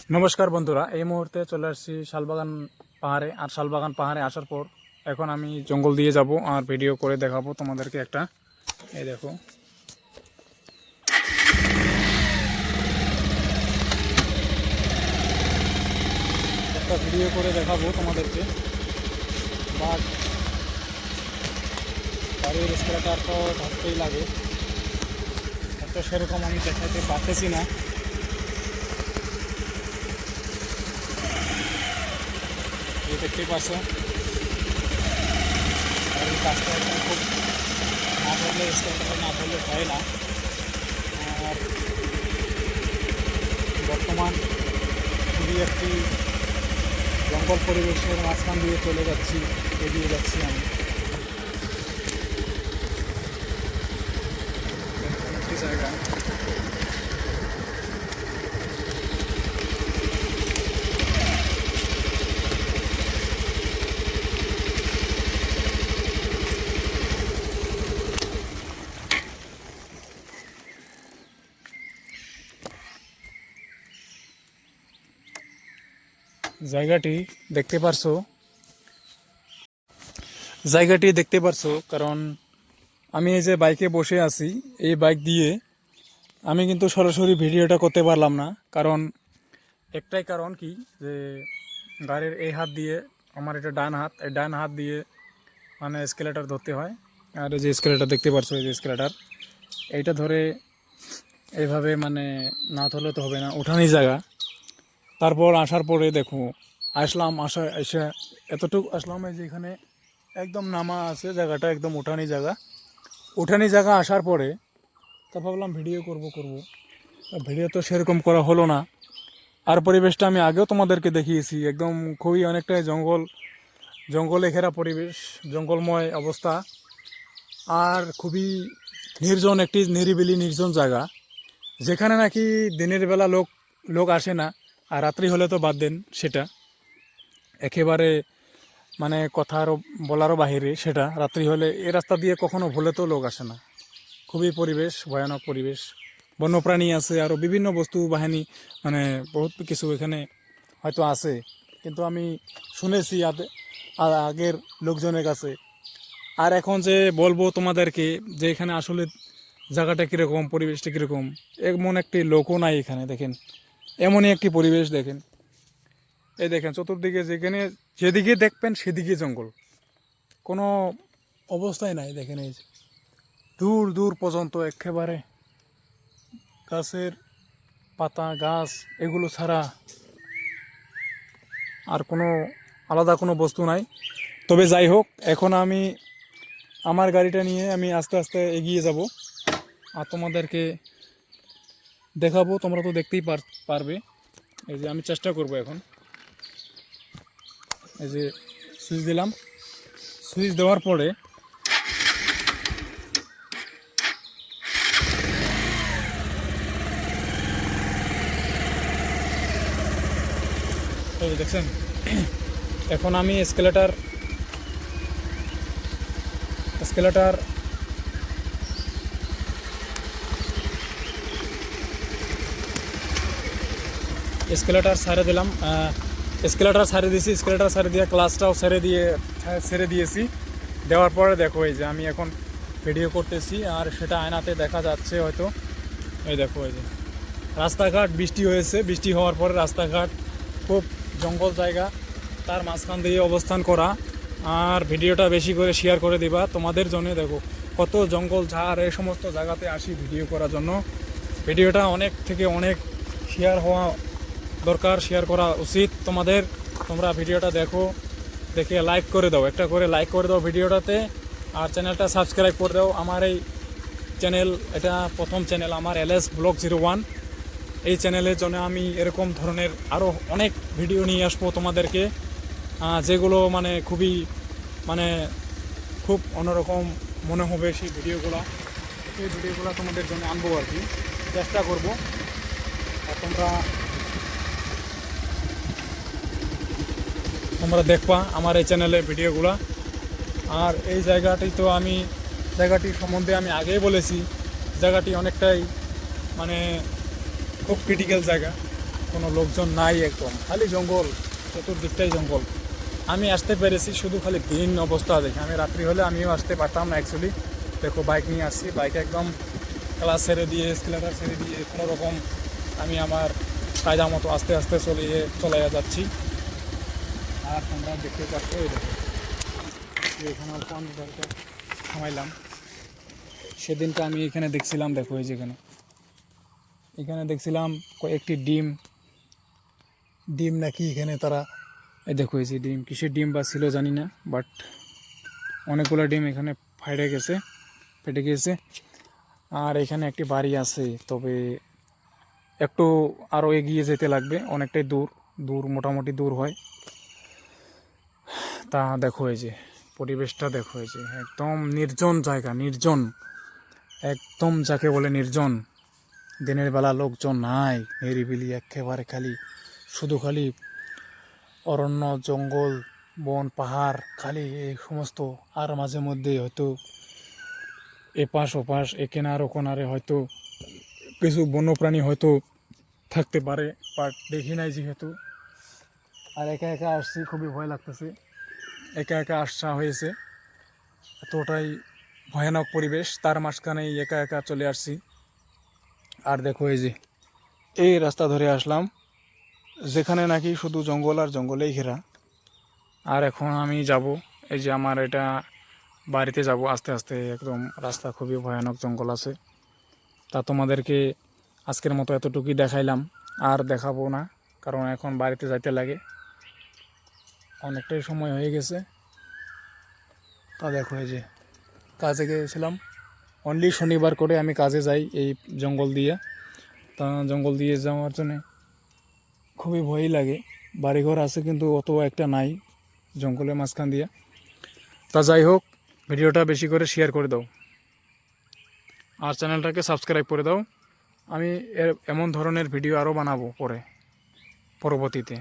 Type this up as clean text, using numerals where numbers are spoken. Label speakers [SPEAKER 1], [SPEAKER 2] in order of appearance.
[SPEAKER 1] নমস্কার বন্ধুরা, এই মুহূর্তে চলে আসছি শালবাগান পাহাড়ে। আর শালবাগান পাহাড়ে আসার পর এখন আমি জঙ্গল দিয়ে যাব আর ভিডিও করে দেখাবো তোমাদেরকে একটা। এই দেখো, একটা ভিডিও করে দেখাবো তোমাদেরকে। বাট গাড়ির স্ক্র্যাচার তো ধরতেই লাগে, তো সেরকম আমি দেখাতে পারতেছি না। এই দেখতেই পারছো, আর এই কাজটা একদম খুব না ধরলে, স্ক্র্যাচারটা না ধরলে হয় না। আর বর্তমান খুবই একটি জঙ্গল পরিবেশের মাঝখান দিয়ে চলে যাচ্ছি, এগিয়ে যাচ্ছি আমি একটি জায়গায়। জায়গাটি দেখতে পারছো, কারণ আমি এই যে বাইকে বসে আছি, এই বাইক দিয়ে আমি কিন্তু সরাসরি ভিডিওটা করতে পারলাম না। কারণ একটাই কারণ কি, যে গাড়ির এই হাত দিয়ে, আমার এটা ডান হাত, এই ডান হাত দিয়ে মানে স্কেলেটার ধরতে হয়। আর এই যে স্কেলেটার দেখতে পারছো, এই যে স্কেলেটার, এইটা ধরে এইভাবে মানে না ধরলে তো হবে না, উঠানি জায়গা। তারপর আসার পরে দেখো, এসে এতটুকু আসলাম, এই যে এখানে একদম নামা আছে জায়গাটা, একদম উঠানি জায়গা আসার পরে তা ভাবলাম ভিডিও করব। ভিডিও তো সেরকম করা হলো না। আর পরিবেশটা আমি আগেও তোমাদেরকে দেখিয়েছি, একদম খুবই অনেকটাই জঙ্গলে ঘেরা পরিবেশ, জঙ্গলময় অবস্থা। আর খুবই নির্জন, একটি নিরিবিলি নির্জন জায়গা, যেখানে নাকি দিনের বেলা লোক আসে না, আর রাত্রি হলে তো বাদ দেন, সেটা একেবারে মানে কথারও বলারও বাহিরে। সেটা রাত্রি হলে এ রাস্তা দিয়ে কখনো ভুলে তো লোক আসে না। খুবই পরিবেশ, ভয়ানক পরিবেশ। বন্যপ্রাণী আছে, আরও বিভিন্ন বস্তু বাহিনী, মানে বহুত কিছু এখানে হয়তো আছে, কিন্তু আমি শুনেছি আগের লোকজনের কাছে। আর এখন যে বলবো তোমাদেরকে যে এখানে আসলে জায়গাটা কীরকম, পরিবেশটা কীরকম, এমন একটি লোকও নাই এখানে। দেখেন, এমনই একটি পরিবেশ। দেখেন, এই দেখেন চতুর্দিকে, যেদিকে দেখবেন সেদিকে জঙ্গল, কোনো অবস্থায় নাই। দেখেন, এই যে দূর দূর পর্যন্ত একেবারে গাছের পাতা, গাছ, এগুলো ছাড়া আর কোনো আলাদা কোনো বস্তু নাই। তবে যাই হোক, এখন আমি আমার গাড়িটা নিয়ে আমি আস্তে আস্তে এগিয়ে যাব আর তোমাদেরকে দেখাবো। তোমরা তো দেখতেই পারবে। এই যে আমি চেষ্টা করব এখন, এই যে সুইচ দিলাম, সুইচ দেওয়ার পরে এই যে দেখছেন, এখন আমি স্কেলেটার ছাড়ে দিলাম। স্কেলেটার ছাড়ে দিয়ে ক্লাসটাও ছেড়ে দিয়েছি। দেওয়ার পরে দেখো, এই যে আমি এখন ভিডিও করতেছি, আর সেটা আয়নাতে দেখা যাচ্ছে হয়তো। এই দেখো, এই যে রাস্তাঘাট, বৃষ্টি হয়েছে, বৃষ্টি হওয়ার পরে রাস্তাঘাট খুব জঙ্গল জায়গা, তার মাঝখান দিয়ে অবস্থান করা। আর ভিডিওটা বেশি করে শেয়ার করে দিবা তোমাদের জন্য। দেখো কত জঙ্গল ঝাড়, এই সমস্ত জায়গাতে আসি ভিডিও করার জন্য। ভিডিওটা অনেক থেকে অনেক শেয়ার হওয়া দরকার, শেয়ার করা উচিত তোমাদের। তোমরা ভিডিওটা দেখে লাইক করে দাও, একটা করে লাইক করে দাও ভিডিওটাতে। আর চ্যানেলটা সাবস্ক্রাইব করে দাও। আমার এই চ্যানেল, এটা প্রথম চ্যানেল আমার, LS Vlog 01। এই চ্যানেলের জন্য আমি এরকম ধরনের আরও অনেক ভিডিও নিয়ে আসবো তোমাদেরকে, যেগুলো মানে খুব অন্যরকম মনে হবে। সেই ভিডিওগুলো তোমাদের জন্য আনবো আর কি, চেষ্টা করব। আর তোমরা দেখবা আমার এই চ্যানেলের ভিডিওগুলো। আর এই জায়গাটির সম্বন্ধে আমি আগেই বলেছি, জায়গাটি অনেকটাই মানে খুব ক্রিটিক্যাল জায়গা। কোনো লোকজন নাই, একদম খালি জঙ্গল, চতুর্দিকটাই জঙ্গল। আমি আসতে পেরেছি শুধু খালি দিন অবস্থা দেখে। আমি রাত্রি হলে আমিও আসতে পারতাম না অ্যাকচুয়ালি। দেখো বাইক নিয়ে আসছি, বাইক একদম ক্লাস ছেড়ে দিয়ে স্কেলেটার ছেড়ে দিয়ে কোনো রকম আমি আমার কায়দা মতো আস্তে আস্তে চলে যাচ্ছি। আর তোমরা দেখতে পাচ্ছ এই দেখো এখানে অল্প থামাইলাম। সেদিনকে আমি এখানে দেখছিলাম, দেখো এই যেখানে এখানে দেখছিলাম কয়েকটি ডিম ডিম নাকি এখানে তারা, এই দেখো এই যে ডিম, কিসের ডিম বা ছিল জানি না, বাট অনেকগুলো ডিম এখানে ফেটে গিয়েছে। আর এখানে একটি বাড়ি আছে, তবে একটু আরও এগিয়ে যেতে লাগবে, অনেকটাই দূর মোটামুটি দূর হয়। তা দেখো এই যে পরিবেশটা, দেখো এই যে একদম নির্জন জায়গা, নির্জন একদম, যাকে বলে নির্জন। দিনের বেলা লোকজন নাই, নিরিবিলি একেবারে, শুধু খালি অরণ্য, জঙ্গল, বন, পাহাড়, খালি এই সমস্ত। আর মাঝে মধ্যে হয়তো এপাশ ওপাশ, এ কেনার ও কোনারে হয়তো কিছু বন্যপ্রাণী হয়তো থাকতে পারে, বাট দেখি নাই যেহেতু। আর একা একা আসছি, খুবই ভয় লাগতেছে, একা একা আসা হয়েছে, এতটাই ভয়ানক পরিবেশ, তার মাঝখানেই একা একা চলে আসছি। আর দেখো এই যে এই রাস্তা ধরে আসলাম, যেখানে নাকি শুধু জঙ্গল আর জঙ্গলেই ঘেরা। আর এখন আমি যাব, এই যে আমার এটা বাড়িতে যাব আস্তে আস্তে, একদম রাস্তা খুবই ভয়ানক, জঙ্গল আছে। তা তোমাদেরকে আজকের মতো এতটুকুই দেখাইলাম, আর দেখাবো না, কারণ এখন বাড়িতে যাইতে লাগে, অনেকটাই সময় হয়ে গেছে। তা দেখো এই যে কাজে গিয়েছিলাম, অনলি শনিবার করে আমি কাজে যাই এই জঙ্গল দিয়ে। তা জঙ্গল দিয়ে যাওয়ার জন্যে খুবই ভয়ই লাগে, বাড়িঘর আছে কিন্তু অত একটা নাই জঙ্গলের মাঝখান দিয়ে। তা যাই হোক, ভিডিওটা বেশি করে শেয়ার করে দাও, আর চ্যানেলটাকে সাবস্ক্রাইব করে দাও। আমি এমন ধরনের ভিডিও আরও বানাবো পরবর্তীতে।